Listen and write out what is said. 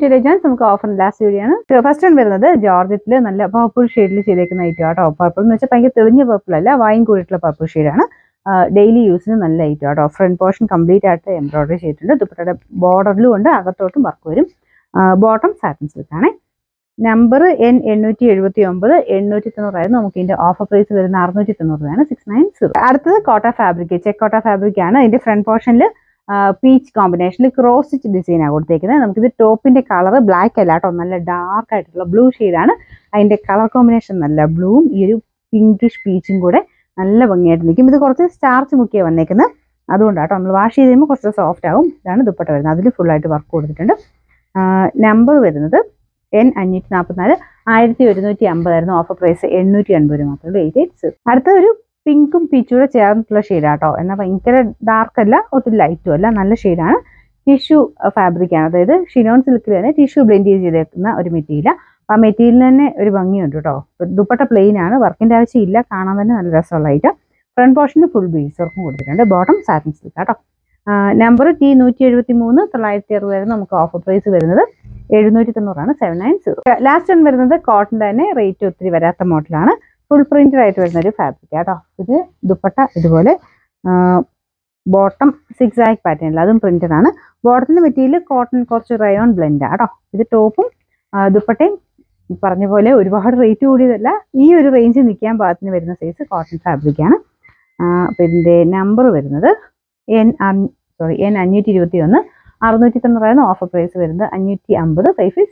Shade നമുക്ക് offer last വീഡിയോയാണ്. First one വരുന്നത് ജോർജറ്റിൽ നല്ല പർപ്പിൾ ഷെയ്ഡിൽ ചെയ്തേക്കുന്ന ഐറ്റം ആട്ടോ. പർപ്പിൾ എന്ന് വെച്ചാൽ ഭയങ്കര തെളിഞ്ഞ പർപ്പിൾ അല്ല, വൈൻ കൂടിയിട്ടുള്ള പർപ്പിൾ ഷെയ്ഡാണ്. ഡെയിലി യൂസിന് നല്ല ഐറ്റം ആട്ടോ. ഫ്രണ്ട് പോർഷൻ കംപ്ലീറ്റ് ആയിട്ട് എംബ്രോയിഡറി ചെയ്തിട്ടുണ്ട്. ദുപ്പട്ടയുടെ ബോർഡറിലും ഉണ്ട്, അകത്തോട്ടും വർക്ക് വരും. ബോട്ടം സാറ്റിൻ സിൽക്കാണ്. നമ്പർ N879 890 നമുക്ക് ഇതിന്റെ ഓഫർ പ്രൈസ് വരുന്ന 690 രൂപയാണ്. 690. അടുത്തത് കോട്ട ഫാബ്രിക്, ചെക്ക് കോട്ട ഫാബ്രിക് ആണ്. ഇതിന്റെ ഫ്രണ്ട് പോർഷനിൽ പീച്ച് കോമ്പിനേഷനിൽ ക്രോസ് സ്റ്റിച്ച് ഡിസൈനാണ് കൊടുത്തേക്കുന്നത്. നമുക്കിത് ടോപ്പിന്റെ കളർ ബ്ലാക്ക് അല്ല കേട്ടോ, നല്ല ഡാർക്ക് ആയിട്ടുള്ള ബ്ലൂ ഷെയ്ഡാണ്. അതിന്റെ കളർ കോമ്പിനേഷൻ നല്ല ബ്ലൂവും ഈ ഒരു പിങ്കിഷ് പീച്ചും കൂടെ നല്ല ഭംഗിയായിട്ട് നിൽക്കും. ഇത് കുറച്ച് സ്റ്റാർച്ച് മുക്കിയാണ് വന്നേക്കുന്നത്, അതുകൊണ്ടാട്ടോ. നമ്മൾ വാഷ് ചെയ്ത് കഴിയുമ്പോൾ കുറച്ച് സോഫ്റ്റ് ആവും. ഇതാണ് ദുപ്പട്ട വരുന്നത്, അതിൽ ഫുള്ളായിട്ട് വർക്ക് കൊടുത്തിട്ടുണ്ട്. നമ്പർ വരുന്നത് N544 1150 ആയിരുന്നു. ഓഫർ പ്രൈസ് 880 മാത്രമേ. 880. അടുത്തൊരു പിങ്കും പീച്ചൂടെ ചേർന്നിട്ടുള്ള ഷെയ്ഡാട്ടോ. എന്നാൽ ഭയങ്കര ഡാർക്ക് അല്ല, ഒത്തിരി ലൈറ്റും അല്ല, നല്ല ഷെയ്ഡാണ്. ടിഷ്യൂ ഫാബ്രിക് ആണ്, അതായത് ഷിനോൺ സിൽക്കിൽ തന്നെ ടിഷ്യൂ ബ്ലെൻഡ് ചെയ്തേക്കുന്ന ഒരു മെറ്റീരിയൽ. ആ മെറ്റീരിയലിന് തന്നെ ഒരു ഭംഗിയുണ്ട് കേട്ടോ. ദുപ്പട്ട പ്ലെയിൻ ആണ്, വർക്കിന്റെ ആവശ്യമില്ല, കാണാൻ തന്നെ നല്ല രസമുള്ള ഐറ്റം. ഫ്രണ്ട് പോർഷന് ഫുൾ ബീഡ്സ് വർക്കും കൊടുത്തിട്ടുണ്ട്. ബോട്ടം സാറ്റിൻ സിൽക്ക് കേട്ടോ. നമ്പർ T173 960 ആയിരുന്നു. നമുക്ക് ഓഫർ പ്രൈസ് വരുന്നത് 790 790. ലാസ്റ്റ് വൺ വരുന്നത് കോട്ടൺ തന്നെ, റേറ്റ് ഒത്തിരി വരാത്ത മോഡലാണ്. ഫുൾ പ്രിന്റഡ് ആയിട്ട് വരുന്ന ഒരു ഫാബ്രിക് കേട്ടോ. ഇത് ദുപ്പട്ട ഇതുപോലെ, ബോട്ടം സിക്സാക് പാറ്റേണിൽ, അതും പ്രിന്റഡ് ആണ്. ബോട്ടത്തിന്റെ മെറ്റീരിയൽ കോട്ടൺ, കുറച്ച് റയോൺ ബ്ലെൻഡ് ആട്ടോ. ഇത് ടോപ്പും ദുപ്പട്ടയും പറഞ്ഞ പോലെ ഒരുപാട് റേറ്റ് കൂടിയതല്ല, ഈ ഒരു റേഞ്ചിൽ നിൽക്കാൻ പാകത്തിന് വരുന്ന സൈസ് കോട്ടൺ ഫാബ്രിക് ആണ്. അപ്പോൾ ഇതിന്റെ നമ്പർ വരുന്നത് N521 690 ആയിരുന്നു. ഓഫർ പ്രൈസ് വരുന്നത് 550.